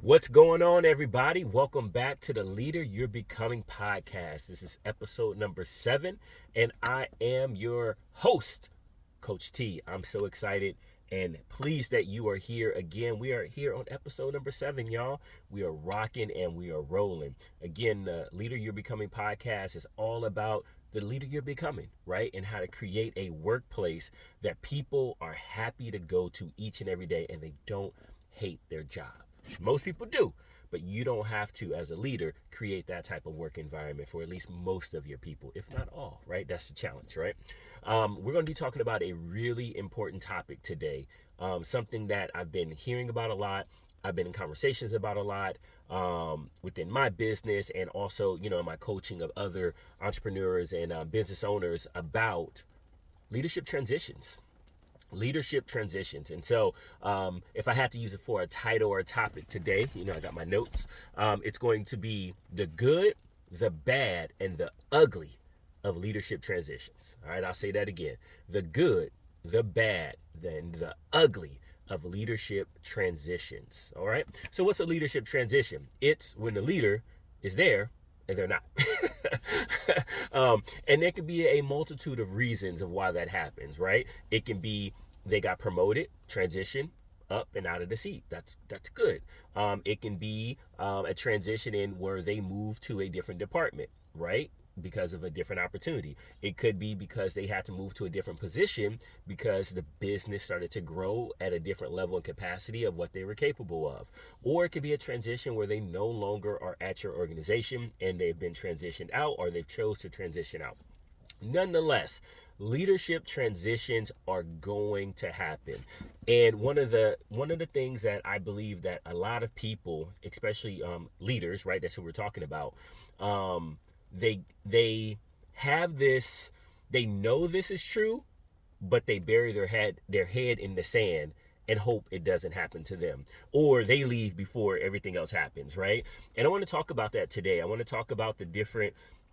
What's going on, everybody? Welcome back to the Leader You're Becoming podcast. This is episode number 7, and I am your host, Coach T. I'm so excited and pleased that you are here again. We are here on episode number 7, y'all. We are rocking and we are rolling. Again, the Leader You're Becoming podcast is all about the leader you're becoming, right? And how to create a workplace that people are happy to go to each and every day and they don't hate their job. Most people do, but you don't have to, as a leader, create that type of work environment for at least most of your people, if not all, right? That's the challenge, right? We're going to be talking about a really important topic today, something that I've been hearing about a lot. I've been in conversations about a lot within my business and also, in my coaching of other entrepreneurs and business owners about leadership transitions. And so if I had to use it for a title or a topic today, I got my notes. It's going to be the good, the bad, and the ugly of leadership transitions. All right, I'll say that again. The good, the bad, then the ugly of leadership transitions. All right, so what's a leadership transition? It's when the leader is there and they're not. And there could be a multitude of reasons of why that happens, right? It can be they got promoted, transition up and out of the seat. That's good. It can be a transition in where they move to a different department, right? Because of a different opportunity. It could be because they had to move to a different position because the business started to grow at a different level and capacity of what they were capable of. Or it could be a transition where they no longer are at your organization and they've been transitioned out or they've chose to transition out. Nonetheless, leadership transitions are going to happen. And one of the things that I believe that a lot of people, especially leaders, right, that's who we're talking about, they have this, they know this is true, but they bury their head in the sand and hope it doesn't happen to them, or they leave before everything else happens, right? And I want to talk about that today. I want to talk about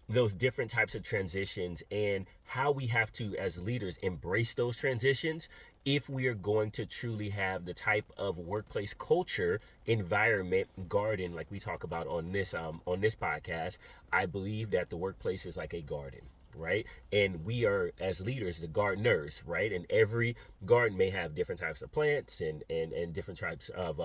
those different types of transitions and how we have to, as leaders, embrace those transitions if we are going to truly have the type of workplace culture, environment, garden like we talk about on this podcast. I believe that the workplace is like a garden, right? And we are, as leaders, the gardeners, right? And every garden may have different types of plants and different types of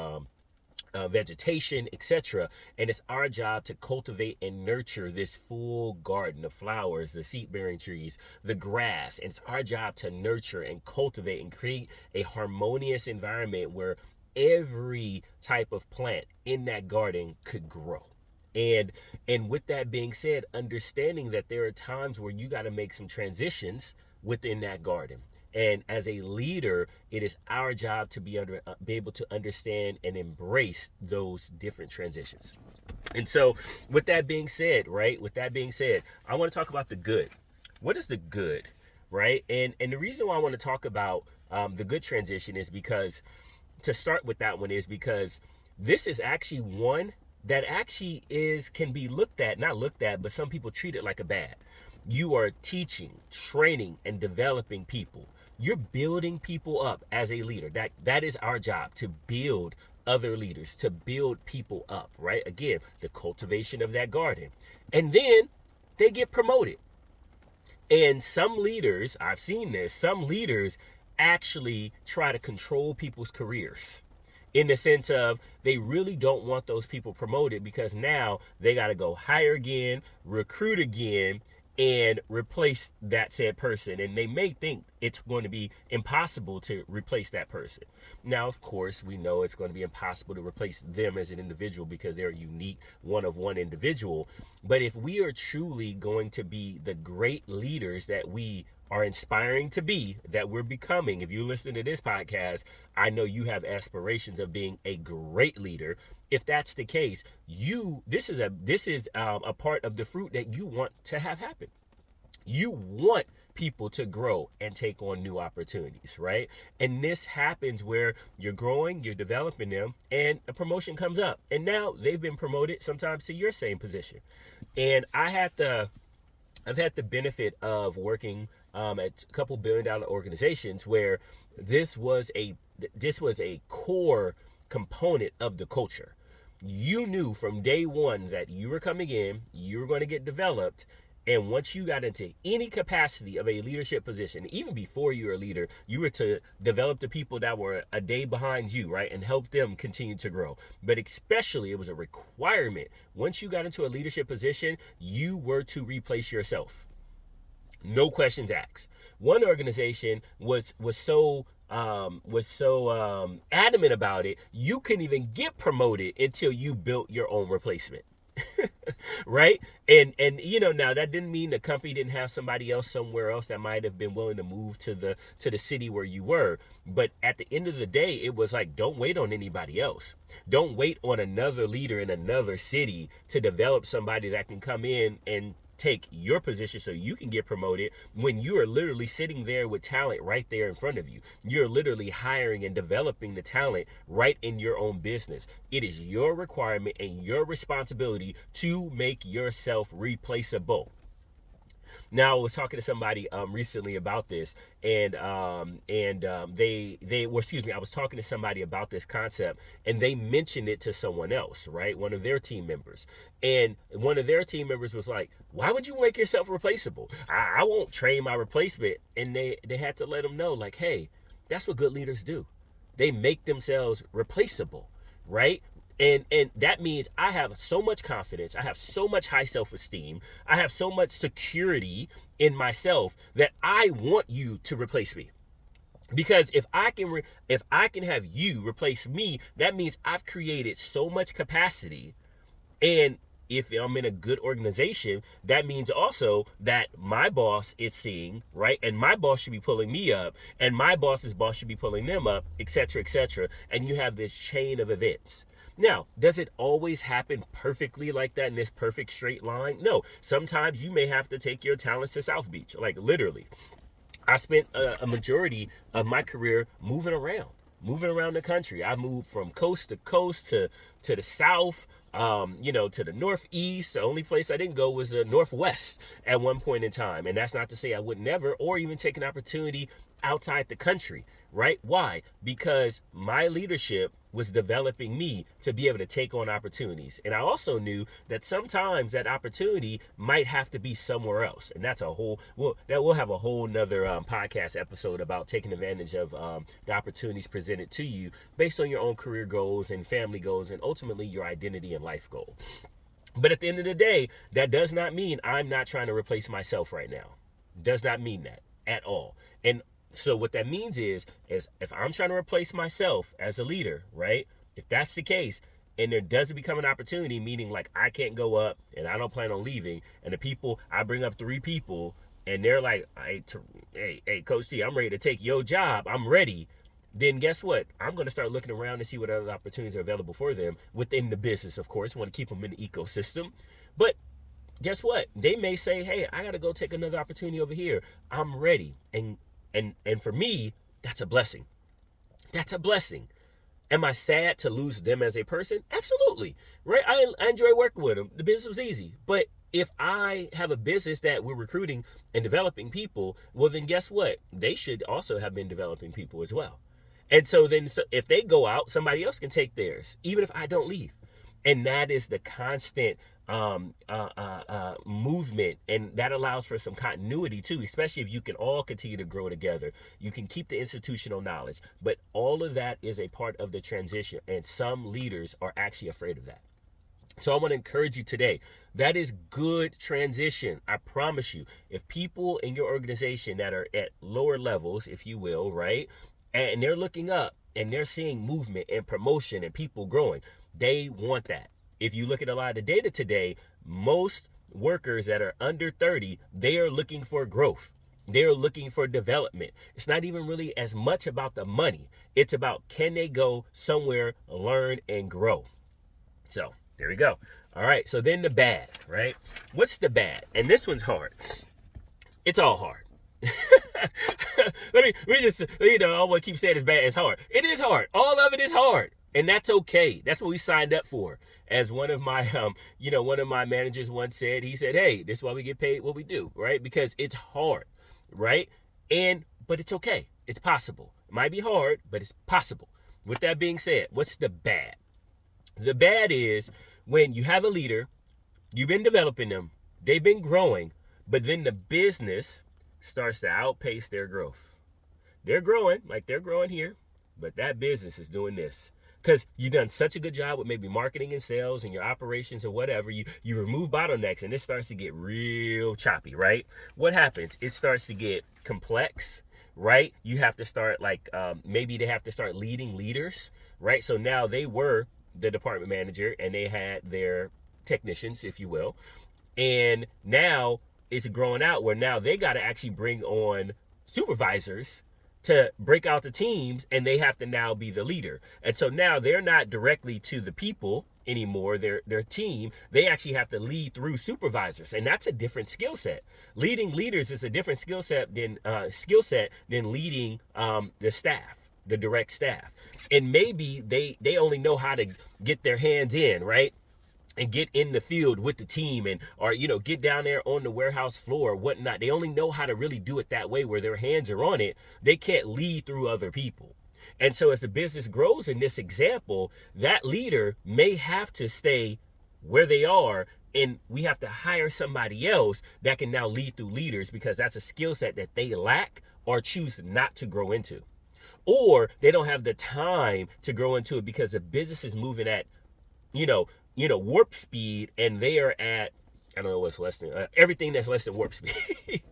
vegetation, etc. And it's our job to cultivate and nurture this full garden of flowers, the seed-bearing trees, the grass. And it's our job to nurture and cultivate and create a harmonious environment where every type of plant in that garden could grow. And with that being said, understanding that there are times where you got to make some transitions within that garden. And as a leader, it is our job to be able to understand and embrace those different transitions. And so with that being said, I want to talk about the good. What is the good, right? And the reason why I want to talk about the good transition is because, to start with that one, is because this is actually one that actually can be not looked at, but some people treat it like a bad. You are teaching, training, and developing people. You're building people up as a leader. That is our job, to build other leaders, to build people up, right? Again, the cultivation of that garden. And then they get promoted. And some leaders, I've seen this, some leaders actually try to control people's careers, in the sense of they really don't want those people promoted because now they got to go hire again, recruit again, and replace that said person. And they may think it's going to be impossible to replace that person. Now, of course, we know it's going to be impossible to replace them as an individual because they're a unique one of one individual. But if we are truly going to be the great leaders that we are inspiring to be, that we're becoming, if you listen to this podcast, I know you have aspirations of being a great leader. If that's the case, this is a part of the fruit that you want to have happen. You want people to grow and take on new opportunities, right? And this happens where you're growing, you're developing them, and a promotion comes up. And now they've been promoted sometimes to your same position. And I've had the benefit of working at a couple $1 billion organizations where this was a core component of the culture. You knew from day one that you were coming in, you were going to get developed. And once you got into any capacity of a leadership position, even before you were a leader, you were to develop the people that were a day behind you, right? And help them continue to grow. But especially, it was a requirement. Once you got into a leadership position, you were to replace yourself. No questions asked. One organization was so adamant about it, you couldn't even get promoted until you built your own replacement. Right? And now that didn't mean the company didn't have somebody else somewhere else that might have been willing to move to the city where you were. But at the end of the day, it was like, don't wait on anybody else. Don't wait on another leader in another city to develop somebody that can come in and take your position so you can get promoted, when you are literally sitting there with talent right there in front of you. You're literally hiring and developing the talent right in your own business. It is your requirement and your responsibility to make yourself replaceable. Now, I was talking to somebody recently about this, and they were, excuse me, I was talking to somebody about this concept, and they mentioned it to someone else, right? One of their team members, and one of their team members was like, "Why would you make yourself replaceable? I won't train my replacement." And they had to let them know, like, hey, that's what good leaders do. They make themselves replaceable, right? And that means I have so much confidence, I have so much high self-esteem, I have so much security in myself that I want you to replace me. Because if I can have you replace me, that means I've created so much capacity. And if I'm in a good organization, that means also that my boss is seeing, right? And my boss should be pulling me up, and my boss's boss should be pulling them up, etc., etc. And you have this chain of events. Now, does it always happen perfectly like that in this perfect straight line? No. Sometimes you may have to take your talents to South Beach, like literally. I spent a majority of my career moving around the country. I moved from coast to coast to the south, to the northeast. The only place I didn't go was the northwest at one point in time. And that's not to say I would never or even take an opportunity outside the country, right? Why? Because my leadership was developing me to be able to take on opportunities. And I also knew that sometimes that opportunity might have to be somewhere else. And that's we'll have a whole nother podcast episode about taking advantage of the opportunities presented to you based on your own career goals and family goals and ultimately your identity and life goal. But at the end of the day, that does not mean I'm not trying to replace myself right now. Does not mean that at all. And so what that means is if I'm trying to replace myself as a leader, right? If that's the case, and there doesn't become an opportunity, meaning like I can't go up and I don't plan on leaving, and the people, I bring up 3 people and they're like, hey, Coach T, I'm ready to take your job. I'm ready. Then guess what? I'm going to start looking around to see what other opportunities are available for them within the business, of course. Want to keep them in the ecosystem. But guess what? They may say, hey, I got to go take another opportunity over here. I'm ready. And for me, that's a blessing. That's a blessing. Am I sad to lose them as a person? Absolutely. Right? I enjoy working with them. The business was easy. But if I have a business that we're recruiting and developing people, well, then guess what? They should also have been developing people as well. And so then if they go out, somebody else can take theirs, even if I don't leave. And that is the constant movement, and that allows for some continuity too, especially if you can all continue to grow together. You can keep the institutional knowledge, but all of that is a part of the transition, and some leaders are actually afraid of that. So I want to encourage you today. That is good transition. I promise you. If people in your organization that are at lower levels, if you will, right, and they're looking up and they're seeing movement and promotion and people growing, they want that. If you look at a lot of the data today, most workers that are under 30, they are looking for growth. They're looking for development. It's not even really as much about the money. It's about, can they go somewhere, learn, and grow? So there we go. All right. So then the bad, right? What's the bad? And this one's hard. It's all hard. we just, I want to keep saying it's bad. It's hard. It is hard. All of it is hard. And that's okay. That's what we signed up for. As one of my, one of my managers once said, he said, hey, this is why we get paid what we do, right? Because it's hard, right? But it's okay. It's possible. It might be hard, but it's possible. With that being said, what's the bad? The bad is when you have a leader, you've been developing them, they've been growing, but then the business starts to outpace their growth. They're growing, like they're growing here, but that business is doing this. Because you've done such a good job with maybe marketing and sales and your operations or whatever. You remove bottlenecks and it starts to get real choppy, right? What happens? It starts to get complex, right? You have to start maybe they have to start leading leaders, right? So now they were the department manager and they had their technicians, if you will. And now it's growing out where now they got to actually bring on supervisors to break out the teams, and they have to now be the leader. And so now they're not directly to the people anymore, their team. They actually have to lead through supervisors, and that's a different skill set. Leading leaders is a different skill set than leading the staff, the direct staff. And maybe they only know how to get their hands in, right? And get in the field with the team or get down there on the warehouse floor or whatnot. They only know how to really do it that way where their hands are on it. They can't lead through other people. And so as the business grows in this example, that leader may have to stay where they are, and we have to hire somebody else that can now lead through leaders because that's a skill set that they lack or choose not to grow into. Or they don't have the time to grow into it because the business is moving at warp speed, and they are at, I don't know what's less than, everything that's less than warp speed.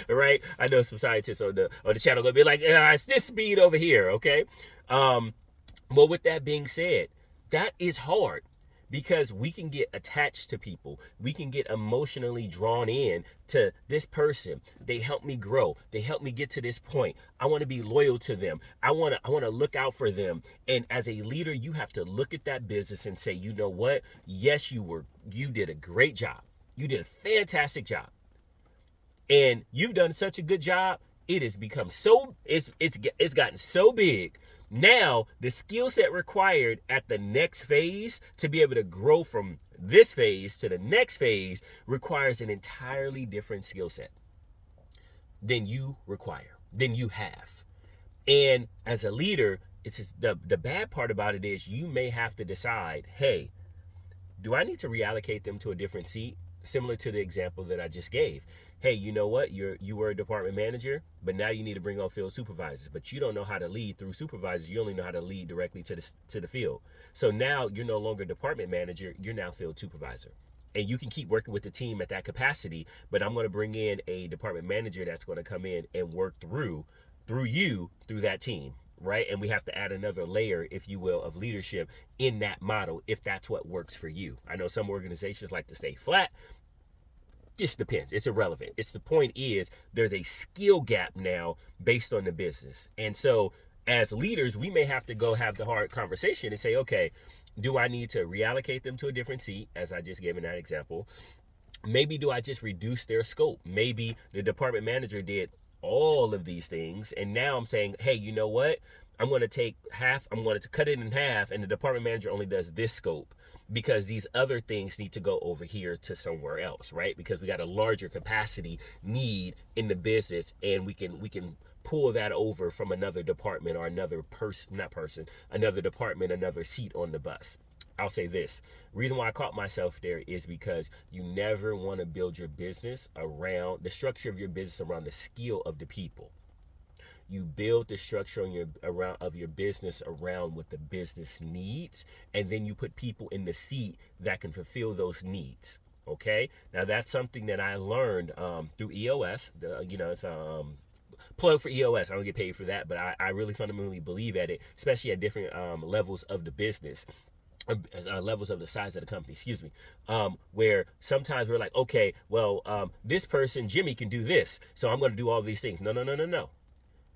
Right? I know some scientists on the channel gonna be like, it's this speed over here, okay? Well, with that being said, that is hard because we can get attached to people. We can get emotionally drawn in to this person. They help me grow. They help me get to this point. I want to be loyal to them. I want to look out for them. And as a leader, you have to look at that business and say, you know what? Yes, you did a great job. You did a fantastic job. And you've done such a good job. It has become it's gotten so big. Now, the skill set required at the next phase to be able to grow from this phase to the next phase requires an entirely different skill set than you have. And as a leader, it's just the bad part about it is you may have to decide, hey, do I need to reallocate them to a different seat? Similar to the example that I just gave. Hey, you know what? You were a department manager, but now you need to bring on field supervisors. But you don't know how to lead through supervisors. You only know how to lead directly to the field. So now you're no longer department manager. You're now field supervisor. And you can keep working with the team at that capacity, but I'm going to bring in a department manager that's going to come in and work through that team, right? And we have to add another layer, if you will, of leadership in that model if that's what works for you. I know some organizations like to stay flat. Just depends. It's irrelevant. The point is there's a skill gap now based on the business. And so as leaders, we may have to go have the hard conversation and say, okay, do I need to reallocate them to a different seat, as I just gave in that example? Maybe do I just reduce their scope? Maybe the department manager did all of these things, and now I'm saying, hey, you know what? I'm going to take half, I'm going to cut it in half, and the department manager only does this scope because these other things need to go over here to somewhere else, right? Because we got a larger capacity need in the business, and we can pull that over from another department or another another department, another seat on the bus. I'll say this. Reason why I caught myself there is because you never want to build your business around the structure of your business around the skill of the people. You build the structure of your business around what the business needs, and then you put people in the seat that can fulfill those needs. Okay, now that's something that I learned through EOS. It's plug for EOS. I don't get paid for that, but I really fundamentally believe at it, especially at different levels of the business. Levels of the size of the company, where sometimes we're like, okay, well, this person, Jimmy, can do this, so I'm going to do all these things. No.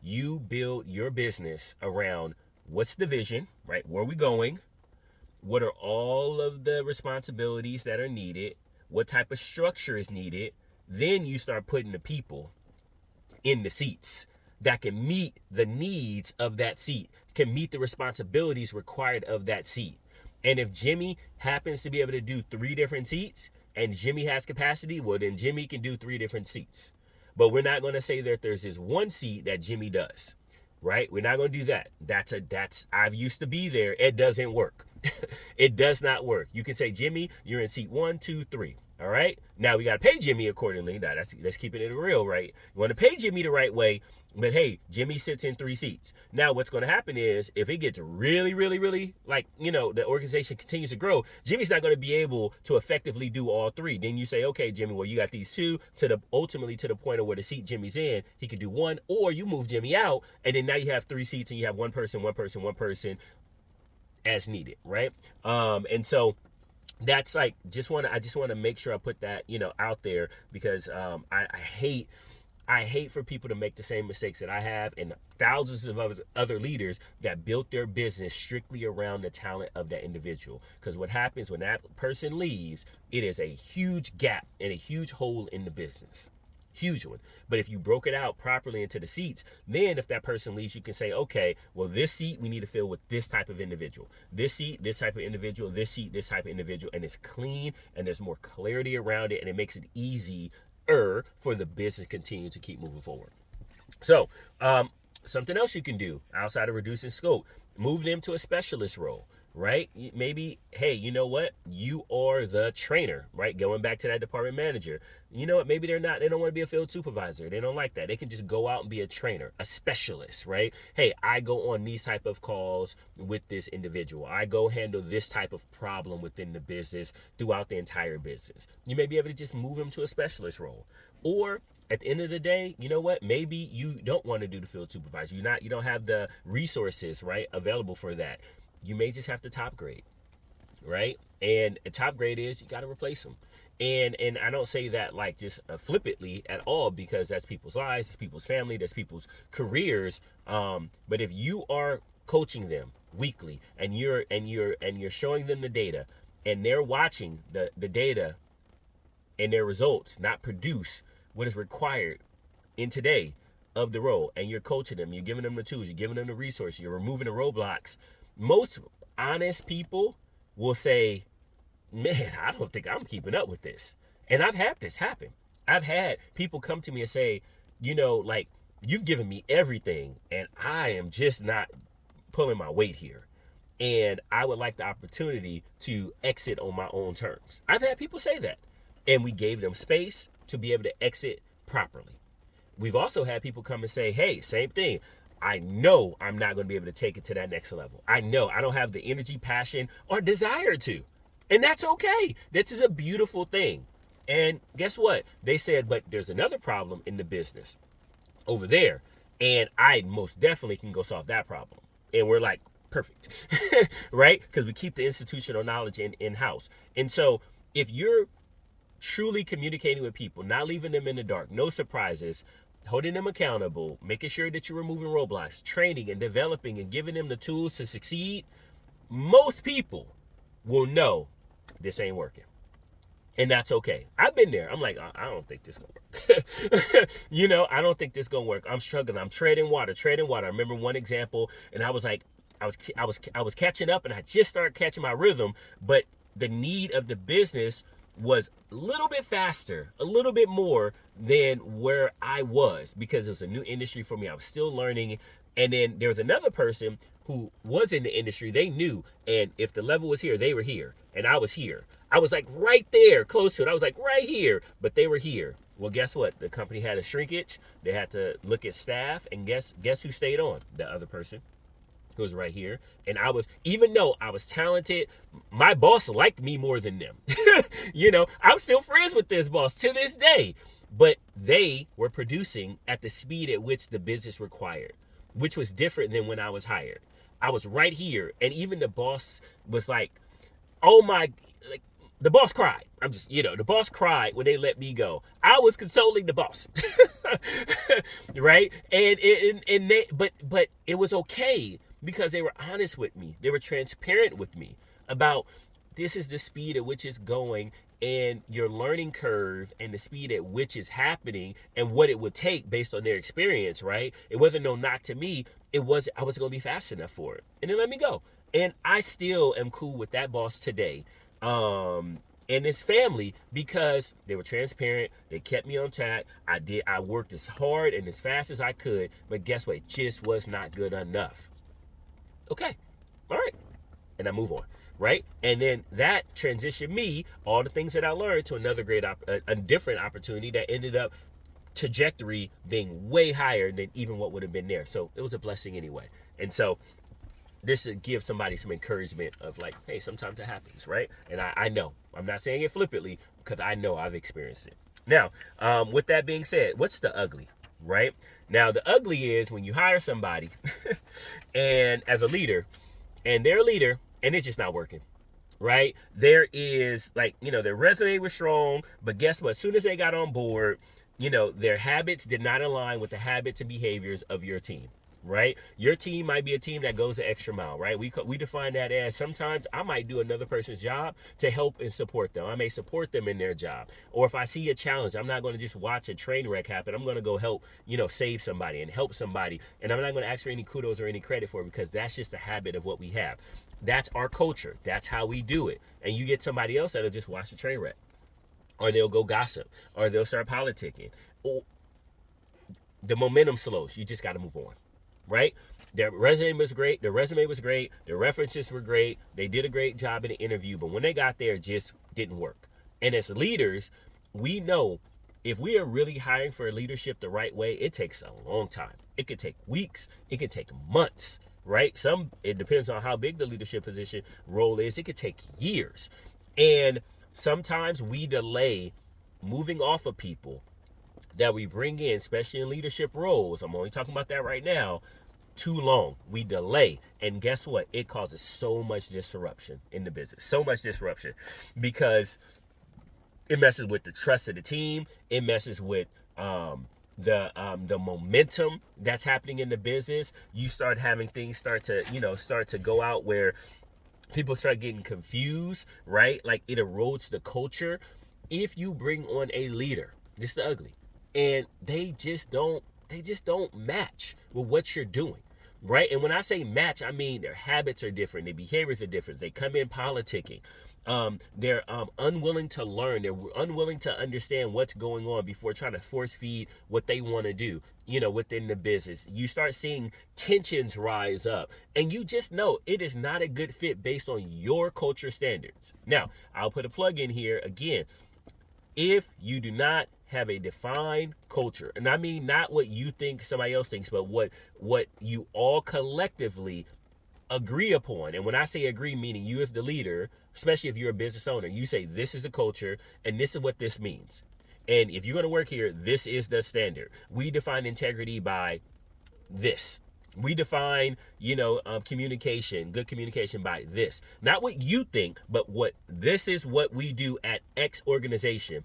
You build your business around what's the vision, right? Where are we going? What are all of the responsibilities that are needed? What type of structure is needed? Then you start putting the people in the seats that can meet the needs of that seat, can meet the responsibilities required of that seat. And if Jimmy happens to be able to do 3 different seats and Jimmy has capacity, well, then Jimmy can do 3 different seats. But we're not going to say that there's this one seat that Jimmy does, right? We're not going to do that. I've used to be there. It doesn't work. It does not work. You can say, Jimmy, you're in seat 1, 2, 3. All right. Now we got to pay Jimmy accordingly. Now that's keeping it real, right? You want to pay Jimmy the right way, but hey, Jimmy sits in 3 seats. Now what's going to happen is if it gets really, really, really like, the organization continues to grow, Jimmy's not going to be able to effectively do all 3. Then you say, okay, Jimmy, well, you got these 2 ultimately to the point of where the seat Jimmy's in, he could do 1, or you move Jimmy out, and then now you have 3 seats and you have one person as needed, right? And so that's like I just want to make sure I put that out there, because I hate for people to make the same mistakes that I have and thousands of other leaders that built their business strictly around the talent of that individual. Because what happens when that person leaves, it is a huge gap and a huge hole in the business. Huge one. But if you broke it out properly into the seats, then if that person leaves, you can say, okay, well, this seat we need to fill with this type of individual. This seat, this type of individual. This seat, this type of individual. And it's clean and there's more clarity around it, and it makes it easier for the business to continue to keep moving forward. So, something else you can do outside of reducing scope, move them to a specialist role. Right? Maybe, hey, you know what? You are the trainer, right? Going back to that department manager. You know what? Maybe they don't want to be a field supervisor. They don't like that. They can just go out and be a trainer, a specialist, right? Hey, I go on these type of calls with this individual. I go handle this type of problem within the business throughout the entire business. You may be able to just move them to a specialist role. Or at the end of the day, you know what? Maybe you don't want to do the field supervisor. You don't have the resources, right, available for that. You may just have to top grade, right? And a top grade is you got to replace them. And I don't say that like just flippantly at all, because that's people's lives, that's people's family, that's people's careers. But if you are coaching them weekly and you're showing them the data, and they're watching the data and their results not produce what is required in today of the role, and you're coaching them, you're giving them the tools, you're giving them the resources, you're removing the roadblocks, most honest people will say, man, I don't think I'm keeping up with this. And I've had this happen. I've had people come to me and say, like, you've given me everything and I am just not pulling my weight here. And I would like the opportunity to exit on my own terms. I've had people say that. And we gave them space to be able to exit properly. We've also had people come and say, hey, same thing. I know I'm not going to be able to take it to that next level. I know I don't have the energy, passion, or desire to. And that's okay. This is a beautiful thing. And guess what? They said, but there's another problem in the business over there. And I most definitely can go solve that problem. And we're like, perfect. Right? Because we keep the institutional knowledge in-house. And so if you're truly communicating with people, not leaving them in the dark, no surprises, holding them accountable, making sure that you're removing roadblocks, training and developing and giving them the tools to succeed, most people will know this ain't working. And that's okay. I've been there. I'm like, I don't think this gonna work. I don't think this gonna work. I'm struggling. I'm treading water. I remember one example, and I was like, I was catching up, and I just started catching my rhythm, but the need of the business was a little bit faster, a little bit more than where I was, because it was a new industry for me. I was still learning. And then there was another person who was in the industry. They knew. And if the level was here, they were here. And I was here. I was like right there, close to it. I was like right here, but they were here. Well, guess what? The company had a shrinkage. They had to look at staff. And guess who stayed on? The other person who was right here. And even though I was talented, my boss liked me more than them. I'm still friends with this boss to this day, but they were producing at the speed at which the business required, which was different than when I was hired. I was right here. And even the boss was like, oh my, like the boss cried. The boss cried when they let me go. I was consoling the boss. Right. But it was okay, because they were honest with me. They were transparent with me about this is the speed at which it's going, and your learning curve and the speed at which it's happening and what it would take based on their experience, right? It wasn't no knock to me. I wasn't going to be fast enough for it. And they let me go. And I still am cool with that boss today. And his family, because they were transparent. They kept me on track. I worked as hard and as fast as I could, but guess what? It just was not good enough. Okay. All right. and I move on, right? And then that transitioned me, all the things that I learned, to another a different opportunity that ended up trajectory being way higher than even what would have been there. So it was a blessing anyway. And so this should give somebody some encouragement of like, hey, sometimes it happens, right? And I know, I'm not saying it flippantly because I know I've experienced it. Now, with that being said, what's the ugly, right? Now, the ugly is when you hire somebody and as a leader, and they're a leader and it's just not working, right? There is like, their resume was strong, but guess what? As soon as they got on board, their habits did not align with the habits and behaviors of your team, right? Your team might be a team that goes the extra mile, right? We define that as sometimes I might do another person's job to help and support them. I may support them in their job. Or if I see a challenge, I'm not going to just watch a train wreck happen. I'm going to go help, save somebody and help somebody. And I'm not going to ask for any kudos or any credit for it because that's just a habit of what we have. That's our culture. That's how we do it. And you get somebody else that'll just watch the train wreck. Or they'll go gossip. Or they'll start politicking. Or the momentum slows. You just got to move on. Right? Their resume was great. Their references were great. They did a great job in the interview. But when they got there, it just didn't work. And as leaders, we know if we are really hiring for leadership the right way, it takes a long time. It could take weeks. It could take months. Right? It depends on how big the leadership position role is. It could take years. And sometimes we delay moving off of people that we bring in, especially in leadership roles. I'm only talking about that right now. Too long. We delay. And guess what? It causes so much disruption in the business. So much disruption because it messes with the trust of the team. It messes with the momentum that's happening in the business. You start having things start to go out where people start getting confused, right? Like it erodes the culture. If you bring on a leader, this is the ugly, and they just don't match with what you're doing, right? And when I say match, I mean their habits are different, their behaviors are different. They come in politicking. They're unwilling to learn. They're unwilling to understand what's going on before trying to force feed what they want to do, within the business. You start seeing tensions rise up, and you just know it is not a good fit based on your culture standards. Now, I'll put a plug in here again. If you do not have a defined culture, and I mean not what you think somebody else thinks, but what you all collectively agree upon. And when I say agree, meaning you as the leader, especially if you're a business owner, you say this is a culture and this is what this means. And if you're going to work here, this is the standard. We define integrity by this. We define, communication, good communication by this. Not what you think, but this is what we do at X organization.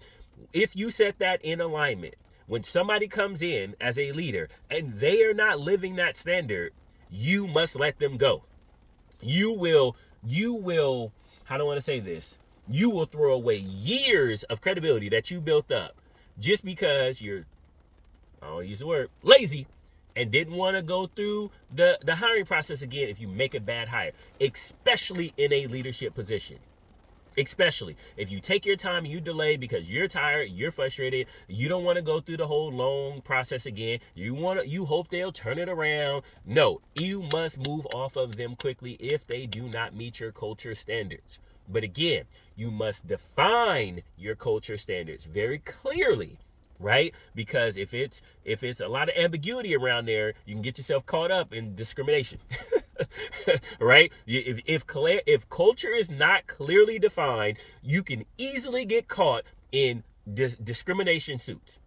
If you set that in alignment, when somebody comes in as a leader and they are not living that standard, you must let them go. You will, how do I want to say this? You will throw away years of credibility that you built up just because you're, I don't use the word, lazy, and didn't want to go through the hiring process again if you make a bad hire, especially in a leadership position. Especially if you take your time and you delay because you're tired, you're frustrated, you don't want to go through the whole long process again. You hope they'll turn it around. No, you must move off of them quickly if they do not meet your culture standards. But again, you must define your culture standards very clearly. Right? Because if it's a lot of ambiguity around there, you can get yourself caught up in discrimination. Right? If culture is not clearly defined, you can easily get caught in discrimination suits.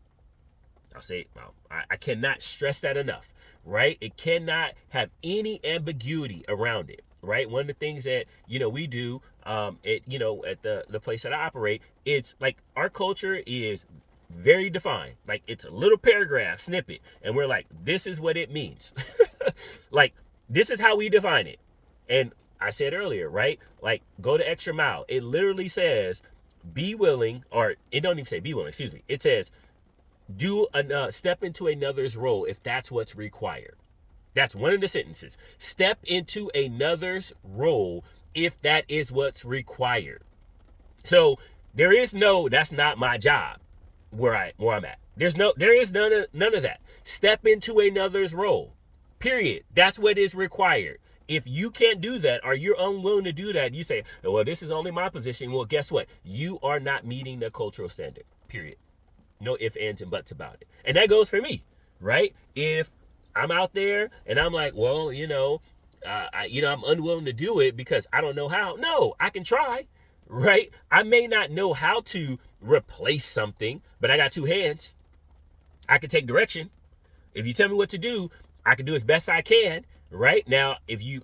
I'll say, I cannot stress that enough, right? It cannot have any ambiguity around it, right? One of the things that, we do, at the place that I operate, it's like our culture is very defined. Like it's a little paragraph snippet, and we're like, this is what it means. Like, this is how we define it. And I said earlier, right? Like, go the extra mile. It literally says, be willing, or it don't even say be willing, excuse me. It says, step into another's role if that's what's required. That's one of the sentences. Step into another's role if that is what's required. So there is no, that's not my job where I'm at. There is none of that. Step into another's role. Period. That's what is required. If you can't do that, or you're unwilling to do that, you say, well, this is only my position. Well, guess what? You are not meeting the cultural standard, period. No ifs, ands, and buts about it. And that goes for me, right? If I'm out there and I'm like, well, I'm unwilling to do it because I don't know how. No, I can try, right? I may not know how to replace something, but I got two hands. I can take direction. If you tell me what to do, I can do as best I can, right? Now,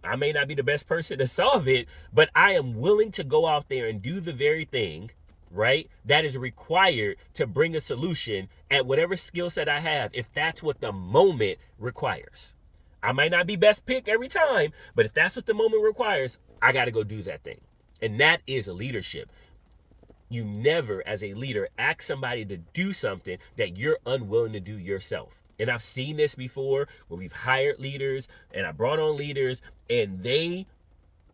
I may not be the best person to solve it, but I am willing to go out there and do the very thing, right, that is required to bring a solution at whatever skill set I have, if that's what the moment requires. I might not be best pick every time, but if that's what the moment requires, I got to go do that thing. And that is leadership. You never, as a leader, ask somebody to do something that you're unwilling to do yourself. And I've seen this before where we've hired leaders and I brought on leaders and they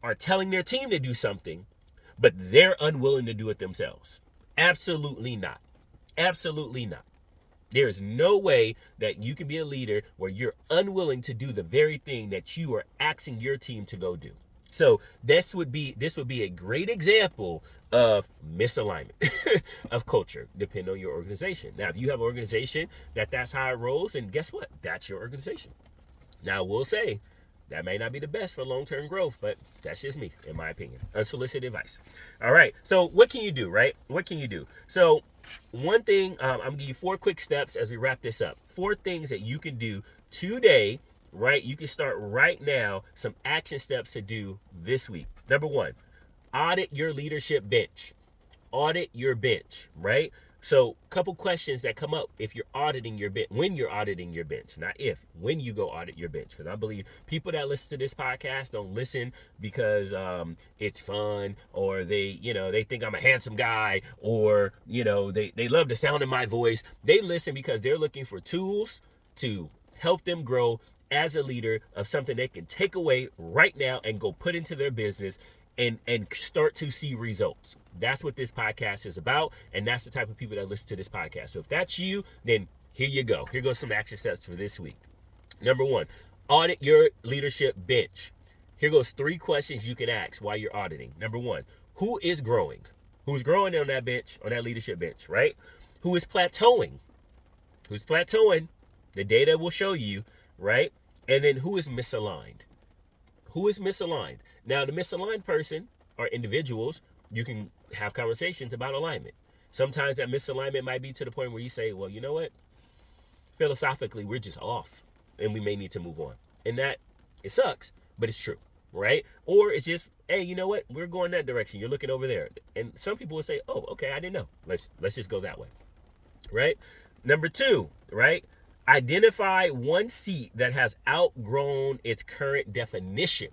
are telling their team to do something, but they're unwilling to do it themselves. Absolutely not. Absolutely not. There is no way that you can be a leader where you're unwilling to do the very thing that you are asking your team to go do. So this would be a great example of misalignment of culture, depending on your organization. Now, if you have an organization that's how it rolls, and guess what? That's your organization. Now, we'll say that may not be the best for long-term growth, but that's just me, in my opinion. Unsolicited advice. All right. So what can you do, right? What can you do? So one thing, I'm going to give you 4 quick steps as we wrap this up. 4 things that you can do today, right? You can start right now, some action steps to do this week. Number 1, audit your leadership bench. Audit your bench, right? So couple questions that come up if you're auditing your bench, when you're auditing your bench, not if, when you go audit your bench. Because I believe people that listen to this podcast don't listen because it's fun, or they think I'm a handsome guy, or, they love the sound of my voice. They listen because they're looking for tools to help them grow as a leader of something they can take away right now and go put into their business and start to see results. That's what this podcast is about, and that's the type of people that listen to this podcast. So if that's you, then here you go. Here goes some action steps for this week. Number 1, audit your leadership bench. Here goes 3 questions you can ask while you're auditing. Number 1, who is growing? Who's growing on that bench, on that leadership bench, right? Who is plateauing? Who's plateauing? The data will show you, right? And then who is misaligned? Who is misaligned? Now, the misaligned person or individuals, you can have conversations about alignment. Sometimes that misalignment might be to the point where you say, well, you know what? Philosophically, we're just off and we may need to move on. And that, it sucks, but it's true, right? Or it's just, hey, you know what? We're going that direction. You're looking over there. And some people will say, oh, okay, I didn't know. Let's just go that way, right? Number 2, right? Identify one seat that has outgrown its current definition.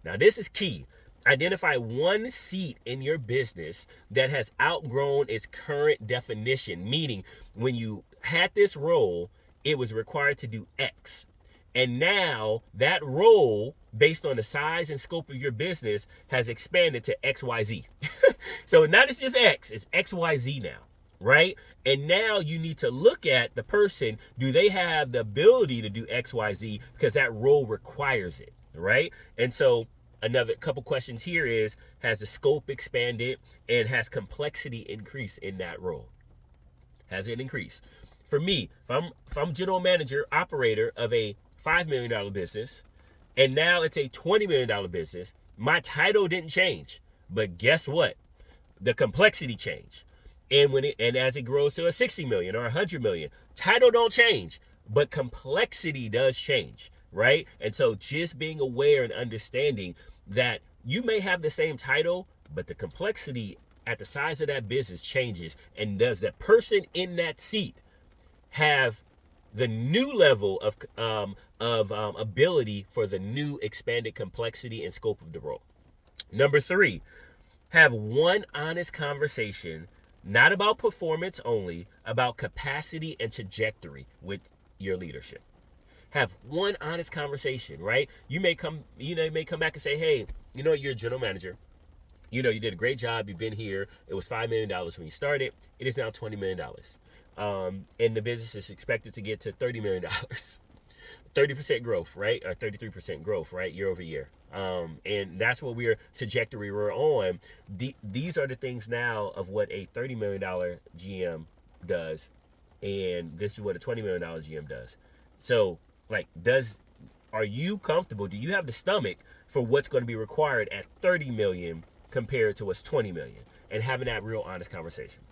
Now, this is key. Identify one seat in your business that has outgrown its current definition, meaning when you had this role, it was required to do X. And now that role, based on the size and scope of your business, has expanded to XYZ. So now it's just X, it's XYZ now. Right? And now you need to look at the person. Do they have the ability to do XYZ? Because that role requires it. Right? And so another couple questions here is, has the scope expanded and has complexity increased in that role? Has it increased? For me, if I'm general manager, operator of a $5 million business, and now it's a $20 million business, my title didn't change. But guess what? The complexity changed. And as it grows to a 60 million or 100 million, title don't change, but complexity does change, right? And so just being aware and understanding that you may have the same title, but the complexity at the size of that business changes. And does that person in that seat have the new level of ability for the new expanded complexity and scope of the role? Number 3, have one honest conversation, not about performance only, about capacity and trajectory with your leadership. Have one honest conversation, right? You may come back and say, hey, you're a general manager. You did a great job. You've been here. It was $5 million when you started. It is now $20 million. And the business is expected to get to $30 million. 30% growth, right? Or 33% growth, right? Year over year. And that's what trajectory we're on. These are the things now of what a $30 million GM does. And this is what a $20 million GM does. So, like, are you comfortable? Do you have the stomach for what's going to be required at 30 million compared to what's 20 million? And having that real honest conversation.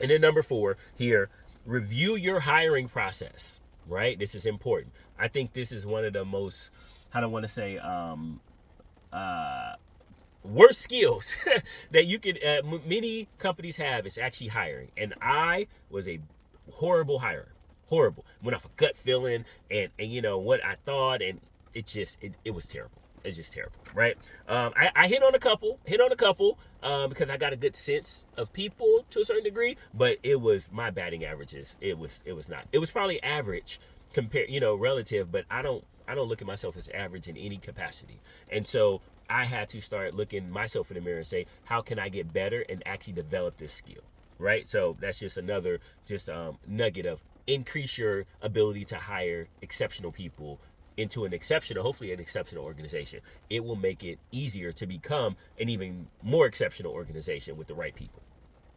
And then number 4 here, review your hiring process, right? This is important. I think this is one of the most, I don't want to say, worst skills that you can, many companies have is actually hiring. And I was a horrible hirer. Horrible. Went off a gut feeling and you know what I thought, and it was terrible. It's just terrible, right? I hit on a couple, because I got a good sense of people to a certain degree, but it was my batting averages. It was not. It was probably average compared, relative, but I don't look at myself as average in any capacity. And so I had to start looking myself in the mirror and say, how can I get better and actually develop this skill, right? So that's just another nugget of increase your ability to hire exceptional people into hopefully an exceptional organization. It will make it easier to become an even more exceptional organization with the right people.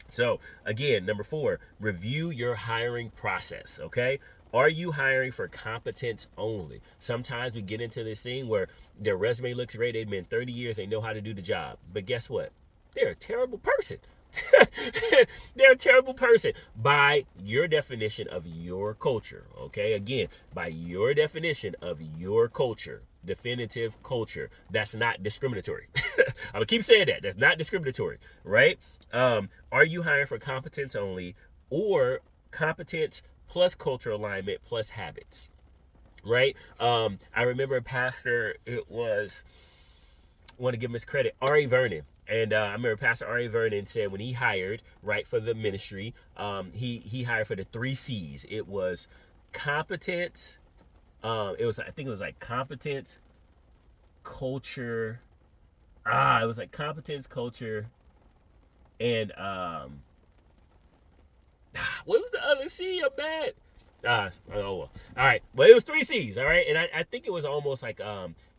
So again, number 4, review your hiring process, okay? Are you hiring for competence only? Sometimes we get into this thing where their resume looks great, they've been 30 years, they know how to do the job. But guess what? They're a terrible person. They're a terrible person by your definition of your culture, okay? Again, by your definition of your culture, definitive culture, that's not discriminatory. I'm gonna keep saying that. That's not discriminatory, right? Are you hiring for competence only or competence plus cultural alignment plus habits, right? I remember a pastor, I want to give him his credit, Ari Vernon. And I remember Pastor Ari Vernon said when he hired, right, for the ministry, he hired for the 3 C's. It was competence. I think it was like competence, culture. It was like competence, culture, and what was the other C? I'm mad. Oh well. All right. Well, it was 3 C's. All right, and I think it was almost like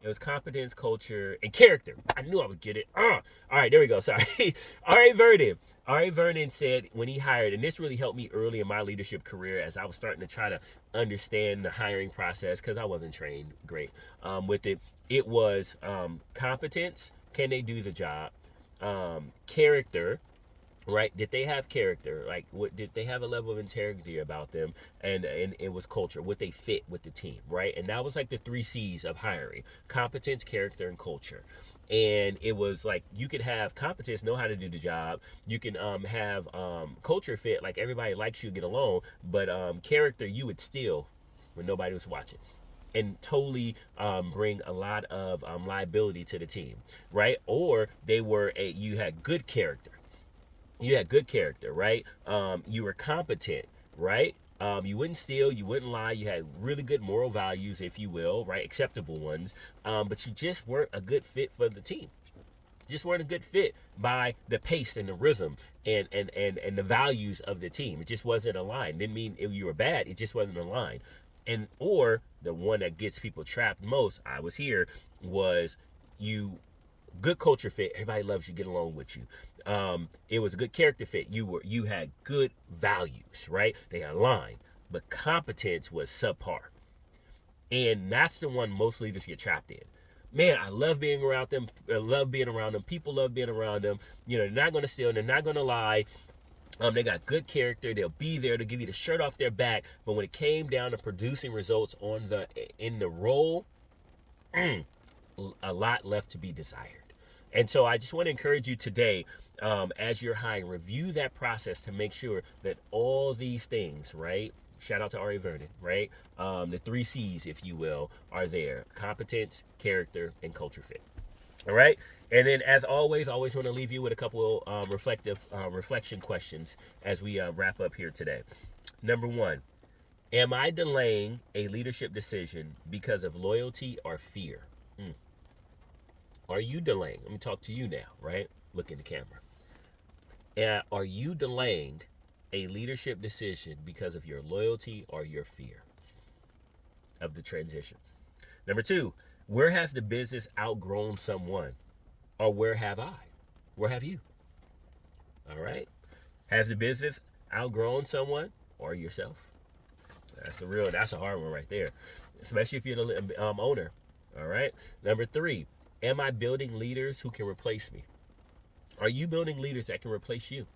it was competence, culture, and character. I knew I would get it. All right, there we go. Sorry. Ari Vernon said when he hired, and this really helped me early in my leadership career as I was starting to try to understand the hiring process because I wasn't trained great with it. It was competence. Can they do the job? Character. Right? Did they have character? Like, did they have a level of integrity about them? And it was culture. Would they fit with the team? Right? And that was like the 3 C's of hiring: competence, character, and culture. And it was like you could have competence, know how to do the job. You can have culture fit, like everybody likes you, get along. But character, you would steal when nobody was watching, and totally bring a lot of liability to the team, right? Or you had good character. You had good character, right? You were competent, right? You wouldn't steal, you wouldn't lie, you had really good moral values, if you will, right? Acceptable ones. But you just weren't a good fit for the team. Just weren't a good fit by the pace and the rhythm and the values of the team. It just wasn't aligned. Didn't mean you were bad, it just wasn't aligned. Or the one that gets people trapped most, I was here, was good culture fit, everybody loves you, get along with you. It was a good character fit. You had good values, right? They aligned, but competence was subpar. And that's the one most leaders get trapped in. Man, I love being around them. I love being around them. People love being around them. They're not going to steal. They're not going to lie. They got good character. They'll be there to give you the shirt off their back. But when it came down to producing results in the role, a lot left to be desired. And so I just want to encourage you today, as you're hiring, review that process to make sure that all these things, right? Shout out to Ari Vernon, right? The 3 C's, if you will, are there: competence, character, and culture fit. All right. And then, as always, I always want to leave you with a couple reflection questions as we wrap up here today. Number 1, am I delaying a leadership decision because of loyalty or fear? Are you delaying? Let me talk to you now, right? Look in the camera. Are you delaying a leadership decision because of your loyalty or your fear? of the transition. Number two, where has the business outgrown someone? Or where have I? Where have you? All right. Has the business outgrown someone or yourself? That's a hard one right there, especially if you're the owner. All right. Number three, am I building leaders who can replace me? Are you building leaders that can replace you?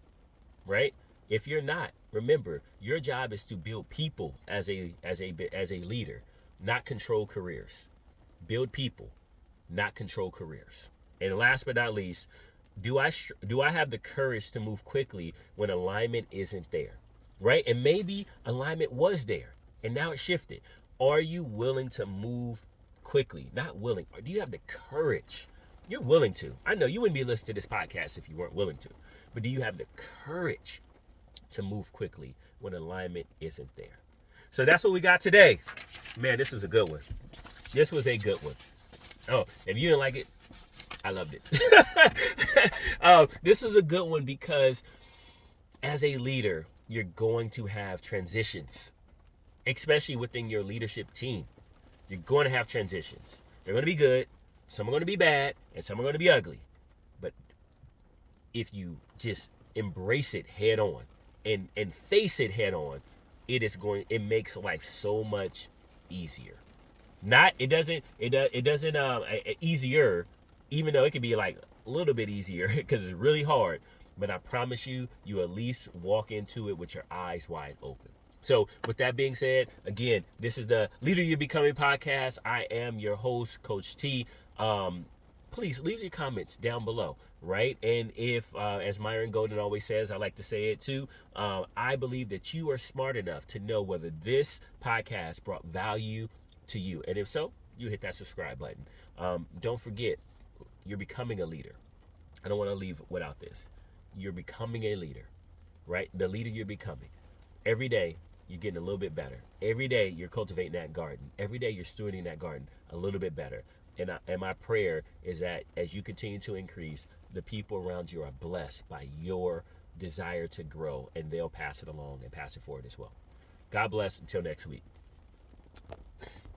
Right? If you're not, remember, your job is to build people as a leader, not control careers. Build people, not control careers. And last but not least, do I have the courage to move quickly when alignment isn't there? Right? And maybe alignment was there and now it shifted. Are you willing to move quickly? Not willing. Or do you have the courage? You're willing to. I know you wouldn't be listening to this podcast if you weren't willing to. But do you have the courage to move quickly when alignment isn't there? So that's what we got today. Man, this was a good one. This was a good one. Oh, if you didn't like it, I loved it. This was a good one because as a leader, you're going to have transitions, especially within your leadership team. You're going to have transitions. They're going to be good. Some are going to be bad, and some are going to be ugly. But if you just embrace it head on and face it head on, it makes life so much easier. It doesn't easier, even though it can be like a little bit easier because it's really hard. But I promise you at least walk into it with your eyes wide open. So with that being said, again, this is the Leader You're Becoming podcast. I am your host, Coach T. Please leave your comments down below, right? And if, as Myron Golden always says, I like to say it too, I believe that you are smart enough to know whether this podcast brought value to you. And if so, you hit that subscribe button. Don't forget, you're becoming a leader. I don't want to leave without this. You're becoming a leader, right? The leader you're becoming. Every day, you're getting a little bit better. Every day, you're cultivating that garden. Every day, you're stewarding that garden a little bit better. And my prayer is that as you continue to increase, the people around you are blessed by your desire to grow, and they'll pass it along and pass it forward as well. God bless. Until next week.